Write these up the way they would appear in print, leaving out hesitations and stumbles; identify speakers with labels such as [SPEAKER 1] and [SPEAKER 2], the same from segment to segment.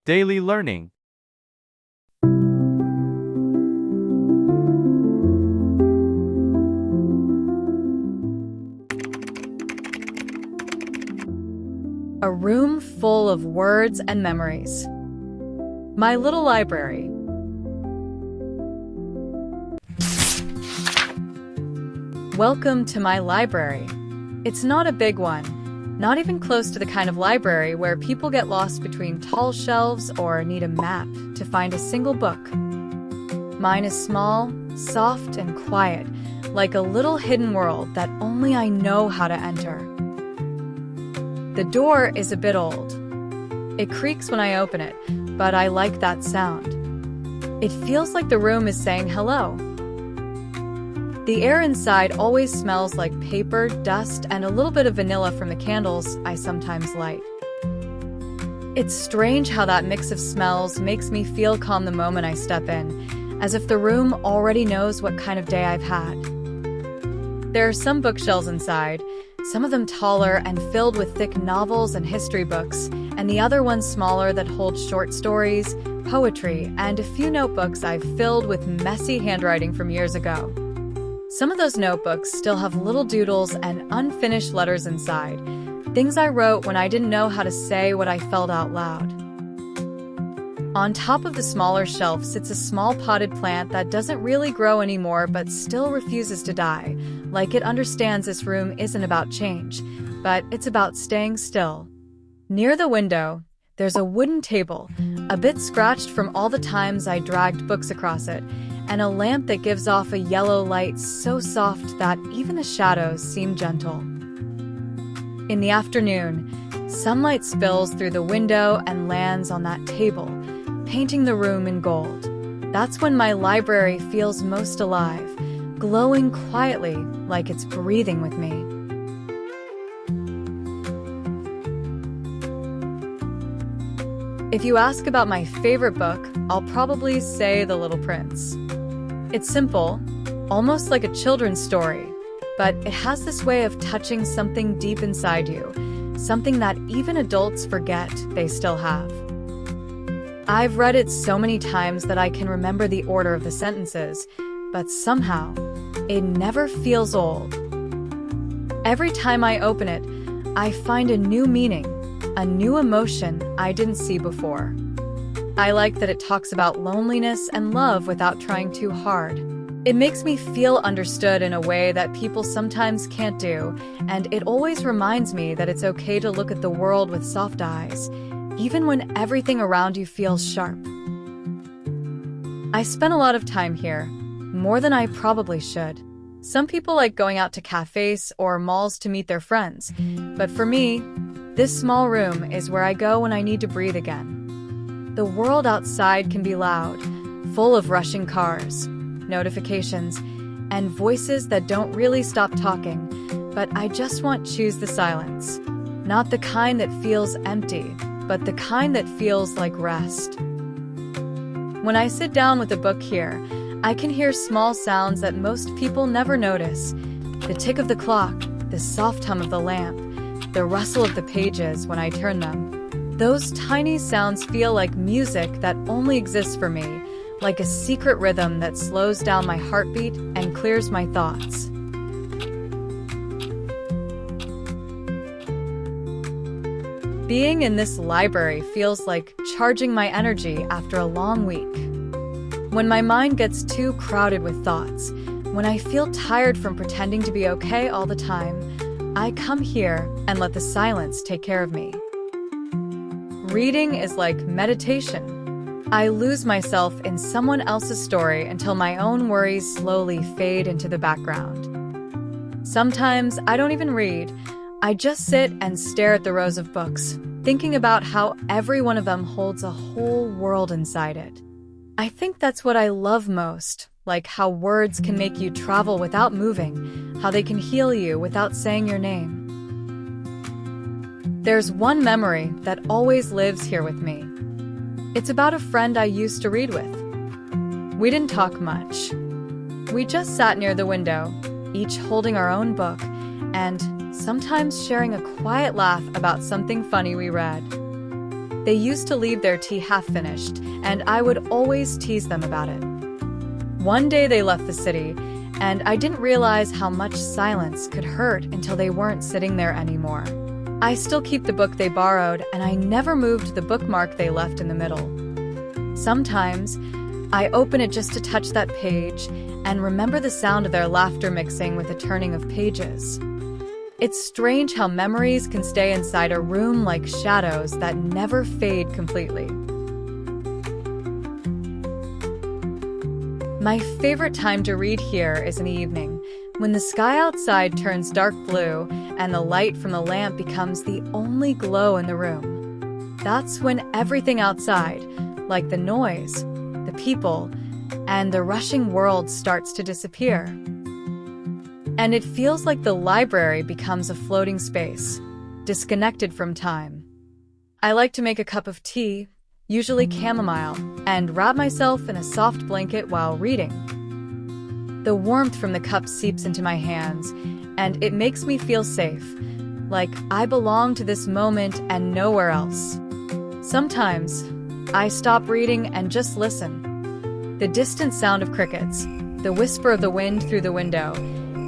[SPEAKER 1] Daily learning.
[SPEAKER 2] A room full of words and memories. My little library. Welcome to my library. It's not a big one, not even close to the kind of library where people get lost between tall shelves or need a map to find a single book. Mine is small, soft, and quiet, like a little hidden world that only I know how to enter. The door is a bit old. It creaks when I open it, but I like that sound. It feels like the room is saying hello. The air inside always smells like paper, dust, and a little bit of vanilla from the candles I sometimes light. It's strange how that mix of smells makes me feel calm the moment I step in, as if the room already knows what kind of day I've had. There are some bookshelves inside, some of them taller and filled with thick novels and history books, and the other ones smaller that hold short stories, poetry, and a few notebooks I've filled with messy handwriting from years ago. Some of those notebooks still have little doodles and unfinished letters inside, things I wrote when I didn't know how to say what I felt out loud. On top of the smaller shelf sits a small potted plant that doesn't really grow anymore but still refuses to die, like it understands this room isn't about change, but it's about staying still. Near the window, there's a wooden table, a bit scratched from all the times I dragged books across it, and a lamp that gives off a yellow light so soft that even the shadows seem gentle. In the afternoon, sunlight spills through the window and lands on that table, painting the room in gold. That's when my library feels most alive, glowing quietly like it's breathing with me. If you ask about my favorite book, I'll probably say The Little Prince. It's simple, almost like a children's story, but it has this way of touching something deep inside you, something that even adults forget they still have. I've read it so many times that I can remember the order of the sentences, but somehow, it never feels old. Every time I open it, I find a new meaning, a new emotion I didn't see before. I like that it talks about loneliness and love without trying too hard. It makes me feel understood in a way that people sometimes can't do, and it always reminds me that it's okay to look at the world with soft eyes, even when everything around you feels sharp. I spend a lot of time here, more than I probably should. Some people like going out to cafes or malls to meet their friends, but for me, this small room is where I go when I need to breathe again. The world outside can be loud, full of rushing cars, notifications, and voices that don't really stop talking, but I just want to choose the silence. Not the kind that feels empty, but the kind that feels like rest. When I sit down with a book here, I can hear small sounds that most people never notice. The tick of the clock, the soft hum of the lamp, the rustle of the pages when I turn them. Those tiny sounds feel like music that only exists for me, like a secret rhythm that slows down my heartbeat and clears my thoughts. Being in this library feels like charging my energy after a long week. When my mind gets too crowded with thoughts, when I feel tired from pretending to be okay all the time, I come here and let the silence take care of me. Reading is like meditation. I lose myself in someone else's story until my own worries slowly fade into the background. Sometimes I don't even read. I just sit and stare at the rows of books, thinking about how every one of them holds a whole world inside it. I think that's what I love most, like how words can make you travel without moving, how they can heal you without saying your name. There's one memory that always lives here with me. It's about a friend I used to read with. We didn't talk much. We just sat near the window, each holding our own book, and sometimes sharing a quiet laugh about something funny we read. They used to leave their tea half-finished, and I would always tease them about it. One day they left the city, and I didn't realize how much silence could hurt until they weren't sitting there anymore. I still keep the book they borrowed, and I never moved the bookmark they left in the middle. Sometimes, I open it just to touch that page and remember the sound of their laughter mixing with the turning of pages. It's strange how memories can stay inside a room like shadows that never fade completely. My favorite time to read here is in the evening, when the sky outside turns dark blue and the light from the lamp becomes the only glow in the room. That's when everything outside, like the noise, the people, and the rushing world starts to disappear. And it feels like the library becomes a floating space, disconnected from time. I like to make a cup of tea, usually chamomile, and wrap myself in a soft blanket while reading. The warmth from the cup seeps into my hands, and it makes me feel safe, like I belong to this moment and nowhere else. Sometimes, I stop reading and just listen. The distant sound of crickets, the whisper of the wind through the window,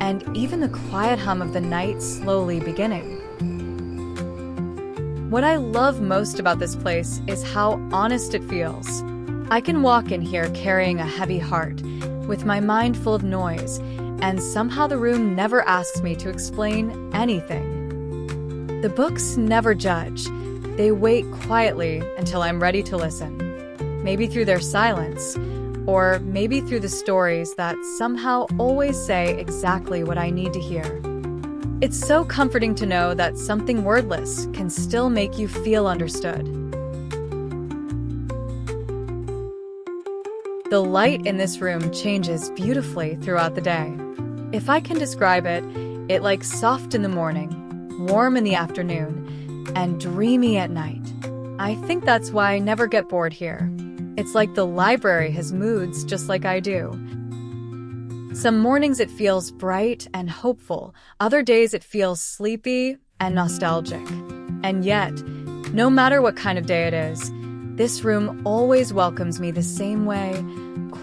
[SPEAKER 2] and even the quiet hum of the night slowly beginning. What I love most about this place is how honest it feels. I can walk in here carrying a heavy heart, with my mind full of noise, and somehow the room never asks me to explain anything. The books never judge. They wait quietly until I'm ready to listen. Maybe through their silence, or maybe through the stories that somehow always say exactly what I need to hear. It's so comforting to know that something wordless can still make you feel understood. The light in this room changes beautifully throughout the day. If I can describe it, it's like soft in the morning, warm in the afternoon, and dreamy at night. I think that's why I never get bored here. It's like the library has moods just like I do. Some mornings it feels bright and hopeful, other days it feels sleepy and nostalgic. And yet, no matter what kind of day it is, this room always welcomes me the same way,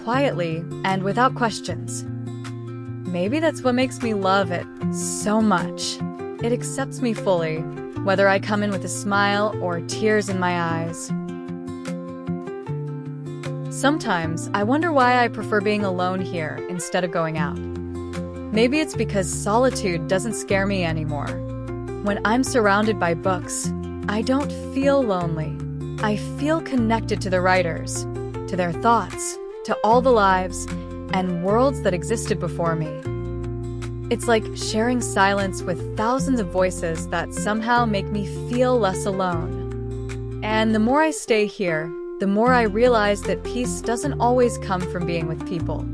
[SPEAKER 2] quietly and without questions. Maybe that's what makes me love it so much. It accepts me fully, whether I come in with a smile or tears in my eyes. Sometimes, I wonder why I prefer being alone here instead of going out. Maybe it's because solitude doesn't scare me anymore. When I'm surrounded by books, I don't feel lonely. I feel connected to the writers, to their thoughts, to all the lives and worlds that existed before me. It's like sharing silence with thousands of voices that somehow make me feel less alone. And the more I stay here, the more I realize that peace doesn't always come from being with people.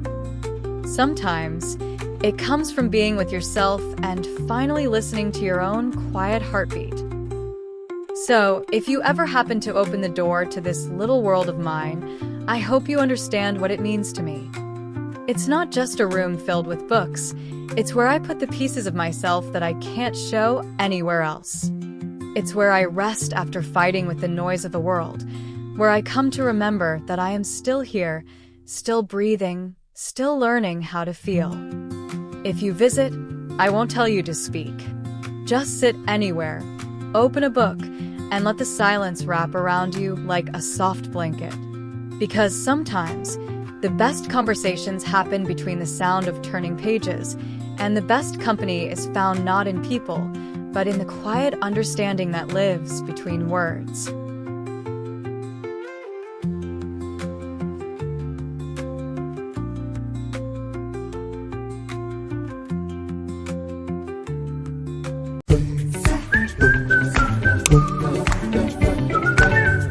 [SPEAKER 2] Sometimes, it comes from being with yourself and finally listening to your own quiet heartbeat. So, if you ever happen to open the door to this little world of mine, I hope you understand what it means to me. It's not just a room filled with books, it's where I put the pieces of myself that I can't show anywhere else. It's where I rest after fighting with the noise of the world, where I come to remember that I am still here, still breathing, still learning how to feel. If you visit, I won't tell you to speak. Just sit anywhere, open a book, and let the silence wrap around you like a soft blanket. Because sometimes, the best conversations happen between the sound of turning pages, and the best company is found not in people, but in the quiet understanding that lives between words.